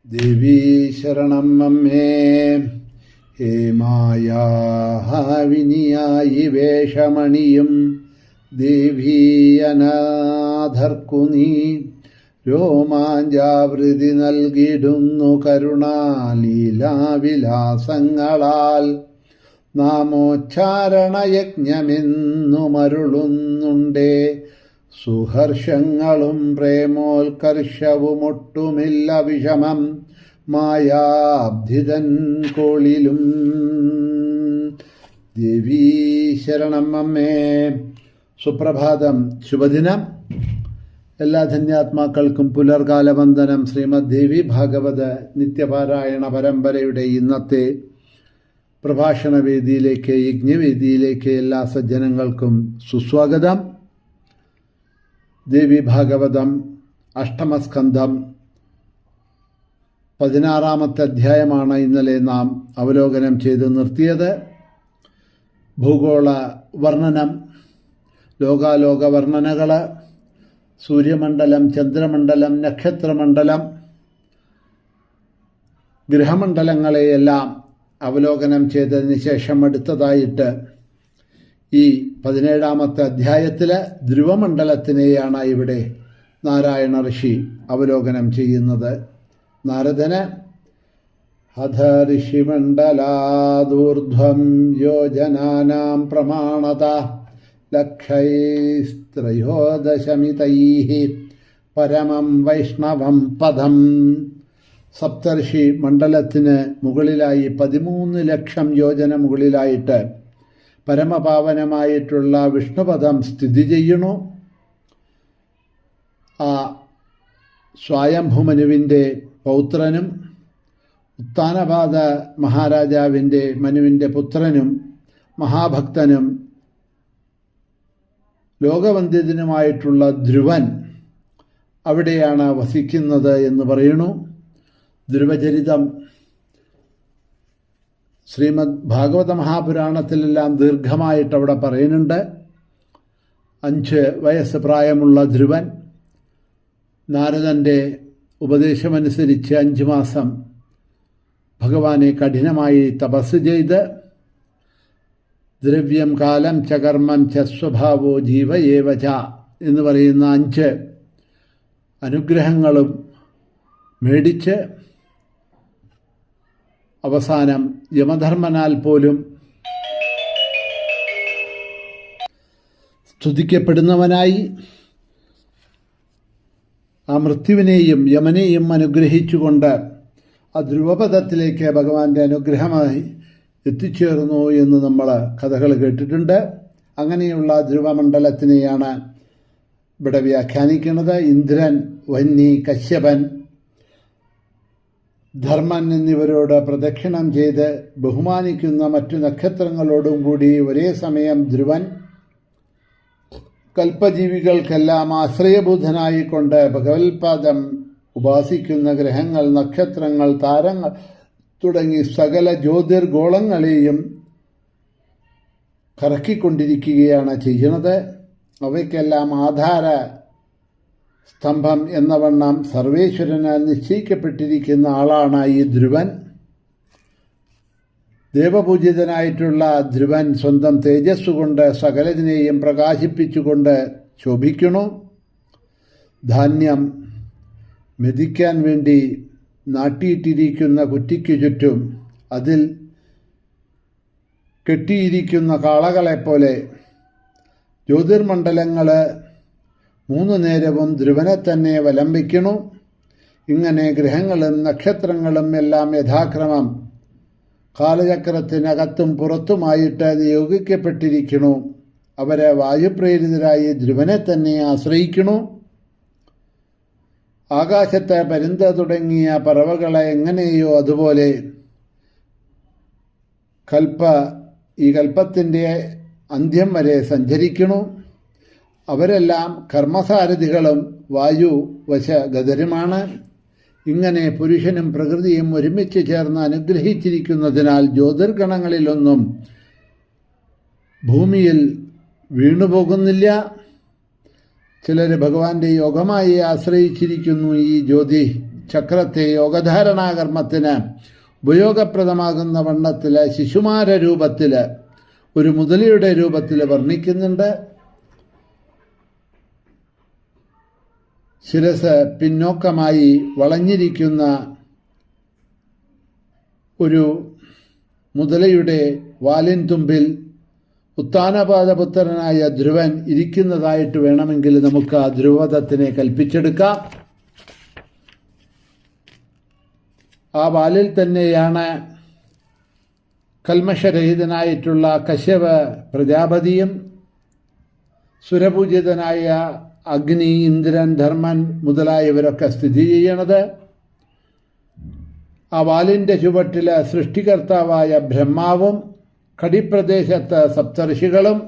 ദേവീ ശരണം അമ്മേ. ഹേ മായാവിനിയായി വേഷമണിയും ദേവീ അനാഥർക്കു നീ രോമാഞ്ചാവൃതി നൽകിടുന്നു കരുണാലീലാവിലാസങ്ങളാൽ. നാമോച്ചാരണയജ്ഞമെന്നു മരുളുന്നുണ്ടേ സുഹർഷങ്ങളും പ്രേമോത്കർഷവുമൊട്ടുമില്ല വിഷമം മായാബ്ധിതൻ കോളിലും. ദേവീ ശരണം അമ്മേ. സുപ്രഭാതം, ശുഭദിനം. എല്ലാ ധന്യാത്മാക്കൾക്കും പുലർകാല വന്ദനം. ശ്രീമദ് ദേവി ഭാഗവത നിത്യപാരായണ പരമ്പരയുടെ ഇന്നത്തെ പ്രഭാഷണ വേദിയിലേക്ക്, യജ്ഞവേദിയിലേക്ക് എല്ലാ സജ്ജനങ്ങൾക്കും സുസ്വാഗതം. ദേവി ഭാഗവതം അഷ്ടമസ്കന്ധം 16-ാമത്തെ അധ്യായമാണ് ഇന്നലെ നാം അവലോകനം ചെയ്ത് നിർത്തിയത്. ഭൂഗോള വർണ്ണനം, ലോകാലോക വർണ്ണനകൾ, സൂര്യമണ്ഡലം, ചന്ദ്രമണ്ഡലം, നക്ഷത്രമണ്ഡലം, ഗ്രഹമണ്ഡലങ്ങളെയെല്ലാം അവലോകനം ചെയ്തതിന് ശേഷം അടുത്തതായിട്ട് ഈ 17-ാമത്തെ അധ്യായത്തിൽ ധ്രുവമണ്ഡലത്തിനെയാണ് ഇവിടെ നാരായണ ഋഷി അവലോകനം ചെയ്യുന്നത്. നാരദന് അധ ഋഷിമണ്ഡലാദൂർധ്വം യോജനാനാം പ്രമാണത ലക്ഷൈസ്ത്രയോദശമിതൈഃ പരമം വൈഷ്ണവം പദം. സപ്തർഷി മണ്ഡലത്തിന് മുകളിലായി 13 ലക്ഷം യോജന മുകളിലായിട്ട് പരമപാവനമായിട്ടുള്ള വിഷ്ണുപദം സ്ഥിതി ചെയ്യുന്നു. ആ സ്വയംഭുമനുവിൻ്റെ പൗത്രനും ഉത്താനപാദ മഹാരാജാവിൻ്റെ മനുവിൻ്റെ പുത്രനും മഹാഭക്തനും ലോകവന്ദിതനുമായിട്ടുള്ള ധ്രുവൻ അവിടെയാണ് വസിക്കുന്നത് എന്ന് പറയുന്നു. ധ്രുവചരിതം ശ്രീമദ് ഭാഗവത മഹാപുരാണത്തിലെല്ലാം ദീർഘമായിട്ട് അവിടെ പറയുന്നുണ്ട്. 5 വയസ്സ് പ്രായമുള്ള ധ്രുവൻ നാരദൻ്റെ ഉപദേശമനുസരിച്ച് 5 മാസം ഭഗവാനെ കഠിനമായി തപസ് ചെയ്ത് ദ്രവ്യം കാലം ച കർമ്മം ച സ്വഭാവോ ജീവ ഏവ ച എന്ന് പറയുന്ന 5 അനുഗ്രഹങ്ങളും മേടിച്ച് അവസാനം യമധർമ്മനാൽ പോലും സ്തുതിക്കപ്പെടുന്നവനായി ആ മൃത്യുവിനെയും യമനെയും അനുഗ്രഹിച്ചുകൊണ്ട് ആ ധ്രുവപദത്തിലേക്ക് ഭഗവാന്റെ അനുഗ്രഹമായി എത്തിച്ചേർന്നു എന്ന് നമ്മൾ കഥകൾ കേട്ടിട്ടുണ്ട്. അങ്ങനെയുള്ള ധ്രുവമണ്ഡലത്തിനെയാണ് ഇവിടെ വ്യാഖ്യാനിക്കുന്നത്. ഇന്ദ്രൻ, വന്നി, കശ്യപൻ, ധർമ്മൻ എന്നിവരോട് പ്രദക്ഷിണം ചെയ്ത് ബഹുമാനിക്കുന്ന മറ്റു നക്ഷത്രങ്ങളോടും കൂടി ഒരേ സമയം ധ്രുവൻ കൽപ്പജീവികൾക്കെല്ലാം ആശ്രയഭൂതനായിക്കൊണ്ട് ഭഗവത്പാദം ഉപാസിക്കുന്ന ഗ്രഹങ്ങൾ, നക്ഷത്രങ്ങൾ, താരങ്ങൾ തുടങ്ങി സകല ജ്യോതിർഗോളങ്ങളെയും കറക്കിക്കൊണ്ടിരിക്കുകയാണ് ചെയ്യുന്നത്. അവയ്ക്കെല്ലാം ആധാര സ്തംഭം എന്നവണ്ണം സർവേശ്വരനാൽ നിശ്ചയിക്കപ്പെട്ടിരിക്കുന്ന ആളാണ് ഈ ധ്രുവൻ. ദേവപൂജിതനായിട്ടുള്ള ധ്രുവൻ സ്വന്തം തേജസ്സുകൊണ്ട് സകലതിനെയും പ്രകാശിപ്പിച്ചുകൊണ്ട് ശോഭിക്കുന്നു. ധാന്യം മെതിക്കാൻ വേണ്ടി നാട്ടിയിട്ടിരിക്കുന്ന കുറ്റിക്കു ചുറ്റും അതിൽ കെട്ടിയിരിക്കുന്ന കാളകളെപ്പോലെ ജ്യോതിർമണ്ഡലങ്ങൾ 3 നേരവും ധ്രുവനെ തന്നെ വലംബിക്കുന്നു. ഇങ്ങനെ ഗ്രഹങ്ങളും നക്ഷത്രങ്ങളും എല്ലാം യഥാക്രമം കാലചക്രത്തിനകത്തും പുറത്തുമായിട്ട് നിയോഗിക്കപ്പെട്ടിരിക്കുന്നു. അവരെ വായുപ്രേരിതരായി ധ്രുവനെ തന്നെ ആശ്രയിക്കുന്നു. ആകാശത്തെ പരുന്ത് തുടങ്ങിയ പറവകളെ എങ്ങനെയോ അതുപോലെ ഈ കൽപ്പത്തിൻ്റെ അന്ത്യം വരെ സഞ്ചരിക്കുന്നു. അവരെല്ലാം കർമ്മസാരഥികളും വായു വശഗതരുമാണ്. ഇങ്ങനെ പുരുഷനും പ്രകൃതിയും ഒരുമിച്ച് ചേർന്ന് അനുഗ്രഹിച്ചിരിക്കുന്നതിനാൽ ജ്യോതിർഗണങ്ങളിലൊന്നും ഭൂമിയിൽ വീണുപോകുന്നില്ല. ചിലർ ഭഗവാന്റെ യോഗമായി ആശ്രയിച്ചിരിക്കുന്നു ഈ ജ്യോതി ചക്രത്തെ യോഗധാരണാകർമ്മത്തിന് ഉപയോഗപ്രദമാകുന്ന വണ്ണത്തിൽ ശിശുമാര രൂപത്തിൽ, ഒരു മുതലയുടെ രൂപത്തിൽ വർണ്ണിക്കുന്നുണ്ട്. ശിരസ് പിന്നോക്കമായി വളഞ്ഞിരിക്കുന്ന ഒരു മുതലയുടെ വാലിൻ തുമ്പിൽ ഉത്താനപാദപുത്രനായ ധ്രുവൻ ഇരിക്കുന്നതായിട്ട് വേണമെങ്കിൽ നമുക്ക് ആ ധ്രുവപദത്തിനെ കൽപ്പിച്ചെടുക്കാം. ആ വാലിൽ തന്നെയാണ് കൽമഷരഹിതനായിട്ടുള്ള കശ്യപ പ്രജാപതിയും സുരപൂജിതനായ അഗ്നി, ഇന്ദ്രൻ, ധർമ്മൻ മുതലായവരൊക്കെ സ്ഥിതി ചെയ്യണത്. ആ വാലിൻ്റെ ചുവട്ടിൽ സൃഷ്ടികർത്താവായ ബ്രഹ്മാവും കടിപ്രദേശത്ത് സപ്തർഷികളും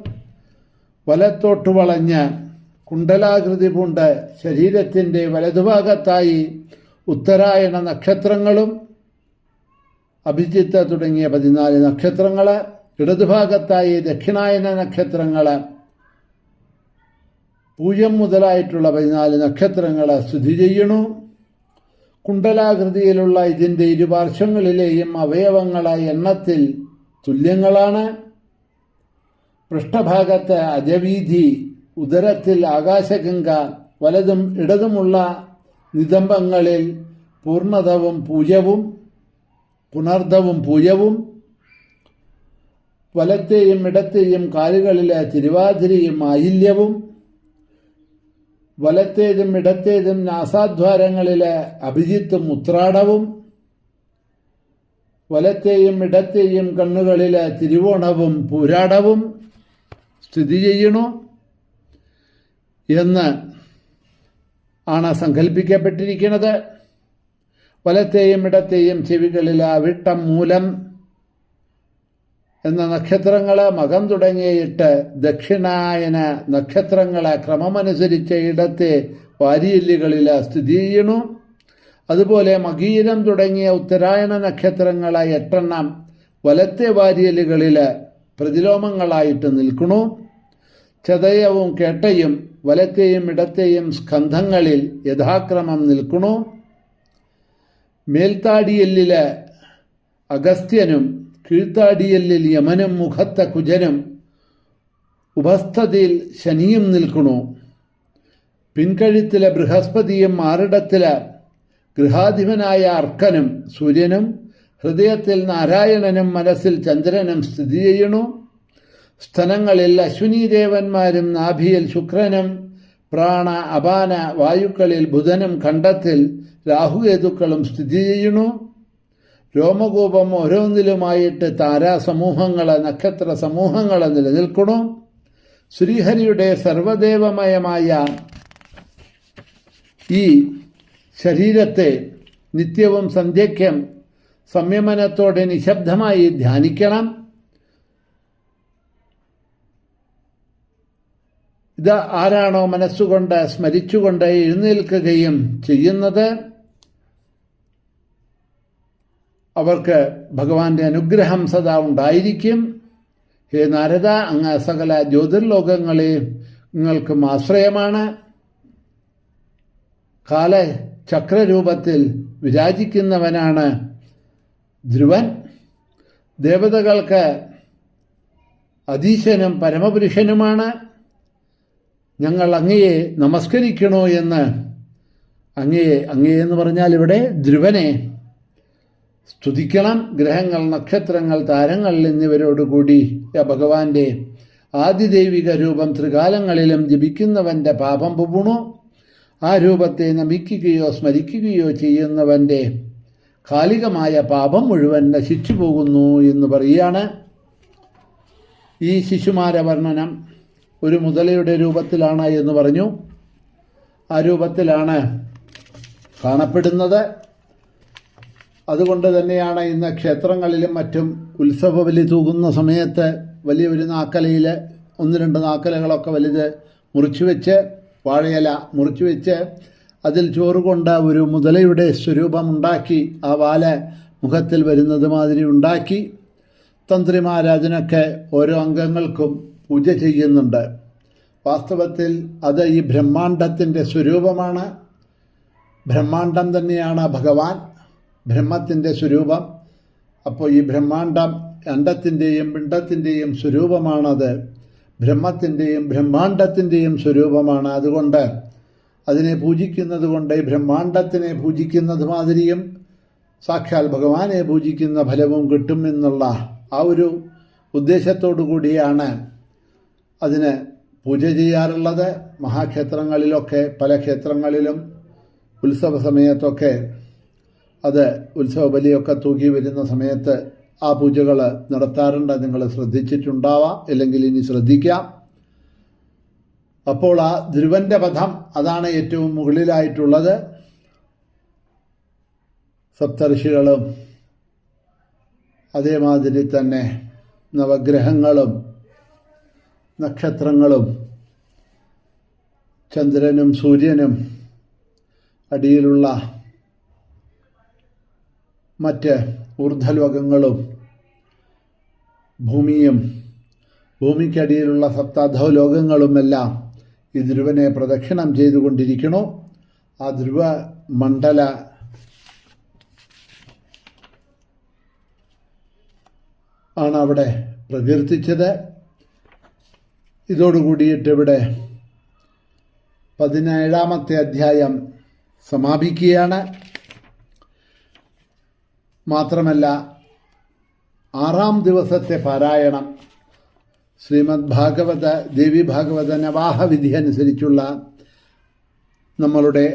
വലത്തോട്ട് വളഞ്ഞ് കുണ്ടലാകൃതി പൂണ്ട് ശരീരത്തിൻ്റെ വലതുഭാഗത്തായി ഉത്തരായണ നക്ഷത്രങ്ങളും അഭിജിത്ത് തുടങ്ങിയ 14 നക്ഷത്രങ്ങൾ, ഇടതുഭാഗത്തായി ദക്ഷിണായന നക്ഷത്രങ്ങൾ, പൂയം മുതലായിട്ടുള്ള 14 നക്ഷത്രങ്ങൾ സ്ഥിതി ചെയ്യണു. കുണ്ടലാകൃതിയിലുള്ള ഇതിൻ്റെ ഇരുപാർശ്വങ്ങളിലെയും അവയവങ്ങളായ എണ്ണത്തിൽ തുല്യങ്ങളാണ്. പൃഷ്ഠഭാഗത്ത് അജവീഥി, ഉദരത്തിൽ ആകാശഗംഗ, വലതും ഇടതുമുള്ള നിതംബങ്ങളിൽ പൂർണ്ണതവും പൂയവും പുണർദവും പൂയവും, വലത്തെയും ഇടത്തെയും കാലുകളിലെ തിരുവാതിരയും ആയില്യവും, വലത്തേതും ഇടത്തേതും നാസാദ്വാരങ്ങളിലെ അഭിജിത്തും ഉത്രാടവും, വലത്തെയും ഇടത്തെയും കണ്ണുകളിലെ തിരുവോണവും പൂരാടവും സ്ഥിതി ചെയ്യണു എന്ന് ആണ് സങ്കല്പിക്കപ്പെട്ടിരിക്കുന്നത്. വലത്തെയും ഇടത്തെയും ചെവികളിലെ അവിട്ടം, മൂലം എന്ന നക്ഷത്രങ്ങൾ, മകം തുടങ്ങിയിട്ട് ദക്ഷിണായന നക്ഷത്രങ്ങളെ ക്രമമനുസരിച്ച് ഇടത്തെ വാരിയെല്ലുകളിൽ സ്ഥിതി ചെയ്യണു. അതുപോലെ മകീരം തുടങ്ങിയ ഉത്തരായണ നക്ഷത്രങ്ങളെ 8 വലത്തെ വാരിയലുകളിൽ പ്രതിലോമങ്ങളായിട്ട് നിൽക്കണു. ചതയവും കേട്ടയും വലത്തെയും ഇടത്തെയും സ്കന്ധങ്ങളിൽ യഥാക്രമം നിൽക്കണു. മേൽത്താടിയെല്ലിൽ അഗസ്ത്യനും കീഴ്ത്താടിയെല്ലിൽ യമനും മുഖത്തെ കുജനും ഉപസ്ഥതിയിൽ ശനിയും നിൽക്കണു. പിൻകഴുത്തിലെ ബൃഹസ്പതിയും മാറിടത്തിലെ ഗൃഹാധിപനായ അർക്കനും സൂര്യനും, ഹൃദയത്തിൽ നാരായണനും മനസ്സിൽ ചന്ദ്രനും സ്ഥിതി ചെയ്യണു. സ്ഥലങ്ങളിൽ അശ്വിനീദേവന്മാരും നാഭിയിൽ ശുക്രനും, പ്രാണ അപാന വായുക്കളിൽ ബുധനും, ഖണ്ഡത്തിൽ രാഹുകേതുക്കളും സ്ഥിതി ചെയ്യണു. രോമകൂപം ഓരോന്നിലുമായിട്ട് താരാസമൂഹങ്ങൾ, നക്ഷത്ര സമൂഹങ്ങൾ നിലനിൽക്കണു. ശ്രീഹരിയുടെ സർവദേവമയമായ ഈ ശരീരത്തെ നിത്യവും സന്ധ്യയ്ക്കും സംയമനത്തോടെ നിശബ്ദമായി ധ്യാനിക്കണം. ഇത് ആരാണോ മനസ്സുകൊണ്ട് സ്മരിച്ചുകൊണ്ട് എഴുന്നേൽക്കുകയും ചെയ്യുന്നത് അവർക്ക് ഭഗവാന്റെ അനുഗ്രഹം സദാ ഉണ്ടായിരിക്കും. ഹേ നാരദ, അങ്ങ് സകല ജ്യോതിർലോകങ്ങളെ നിങ്ങൾക്കും ആശ്രയമാണ്. കാലചക്രരൂപത്തിൽ വിരാജിക്കുന്നവനാണ് ധ്രുവൻ. ദേവതകൾക്ക് അധീശനും പരമപുരുഷനുമാണ്. ഞങ്ങൾ അങ്ങയെ നമസ്കരിക്കണോ എന്ന് അങ്ങയെ എന്ന് പറഞ്ഞാൽ ഇവിടെ ധ്രുവനെ സ്തുതിക്കണം. ഗ്രഹങ്ങൾ, നക്ഷത്രങ്ങൾ, താരങ്ങൾ എന്നിവരോടുകൂടി ഭഗവാന്റെ ആദിദൈവിക രൂപം ത്രികാലങ്ങളിലും ജപിക്കുന്നവൻ്റെ പാപം പുപുണു. ആ രൂപത്തെ നമിക്കുകയോ സ്മരിക്കുകയോ ചെയ്യുന്നവൻ്റെ കാലികമായ പാപം മുഴുവൻ നശിച്ചു പോകുന്നു എന്ന് പറയുകയാണ്. ഈ ശിശുമാര വർണ്ണനം ഒരു മുതലയുടെ രൂപത്തിലാണ് എന്ന് പറഞ്ഞു. ആ രൂപത്തിലാണ് കാണപ്പെടുന്നത്. അതുകൊണ്ട് തന്നെയാണ് ഇന്ന് ക്ഷേത്രങ്ങളിലും മറ്റും ഉത്സവബലി തൂകുന്ന സമയത്ത് വലിയൊരു നാക്കലയിൽ 1-2 നാക്കലകളൊക്കെ വലുത് മുറിച്ചു വെച്ച്, വാഴയില മുറിച്ചു വെച്ച് അതിൽ ചോറ് കൊണ്ട് ഒരു മുതലയുടെ സ്വരൂപമുണ്ടാക്കി ആ വാല് മുഖത്തിൽ വരുന്നത് മാതിരി ഉണ്ടാക്കി തന്ത്രിമാരാജനൊക്കെ ഓരോ അംഗങ്ങൾക്കും പൂജ ചെയ്യുന്നുണ്ട്. വാസ്തവത്തിൽ അത് ഈ ബ്രഹ്മാണ്ടത്തിൻ്റെ സ്വരൂപമാണ്. ബ്രഹ്മാണ്ടം തന്നെയാണ് ഭഗവാൻ, ബ്രഹ്മത്തിൻ്റെ സ്വരൂപം. അപ്പോൾ ഈ ബ്രഹ്മാണ്ടം അണ്ടത്തിൻ്റെയും പിണ്ടത്തിൻ്റെയും സ്വരൂപമാണത്, ബ്രഹ്മത്തിൻ്റെയും ബ്രഹ്മാണ്ടത്തിൻ്റെയും സ്വരൂപമാണ്. അതുകൊണ്ട് അതിനെ പൂജിക്കുന്നത് കൊണ്ട് ഈ ബ്രഹ്മാണ്ടത്തിനെ പൂജിക്കുന്നത് മാതിരിയും സാക്ഷാൽ ഭഗവാനെ പൂജിക്കുന്ന ഫലവും കിട്ടും എന്നുള്ള ആ ഒരു ഉദ്ദേശത്തോടു കൂടിയാണ് അതിന് പൂജ ചെയ്യാറുള്ളത്. മഹാക്ഷേത്രങ്ങളിലൊക്കെ, പല ക്ഷേത്രങ്ങളിലും ഉത്സവ സമയത്തൊക്കെ അത് ഉത്സവ ബലിയൊക്കെ തൂക്കി വരുന്ന സമയത്ത് ആ പൂജകൾ നടത്താറുണ്ട്. നിങ്ങൾ ശ്രദ്ധിച്ചിട്ടുണ്ടാവാം, അല്ലെങ്കിൽ ഇനി ശ്രദ്ധിക്കാം. അപ്പോൾ ആ ധ്രുവന്റെ പദം അതാണ് ഏറ്റവും മുകളിലായിട്ടുള്ളത്. സപ്തർഷികളും അതേമാതിരി തന്നെ നവഗ്രഹങ്ങളും നക്ഷത്രങ്ങളും ചന്ദ്രനും സൂര്യനും അടിയിലുള്ള മറ്റ് ഊർധ്വലോകങ്ങളും ഭൂമിയും ഭൂമിക്കടിയിലുള്ള സപ്താധോലോകങ്ങളുമെല്ലാം ഈ ധ്രുവനെ പ്രദക്ഷിണം ചെയ്തുകൊണ്ടിരിക്കണു. ആ ധ്രുവ മണ്ഡല ആണ് അവിടെ പ്രകീർത്തിച്ചത്. ഇതോടുകൂടിയിട്ട് ഇവിടെ 17-ാമത്തെ അധ്യായം സമാപിക്കുകയാണ്. മാത്രമല്ല 6-ാം ദിവസത്തെ പാരായണം ശ്രീമദ് ഭാഗവത ദേവി ഭാഗവത നവാഹ വിധി അനുസരിച്ചുള്ള നമ്മളുടെ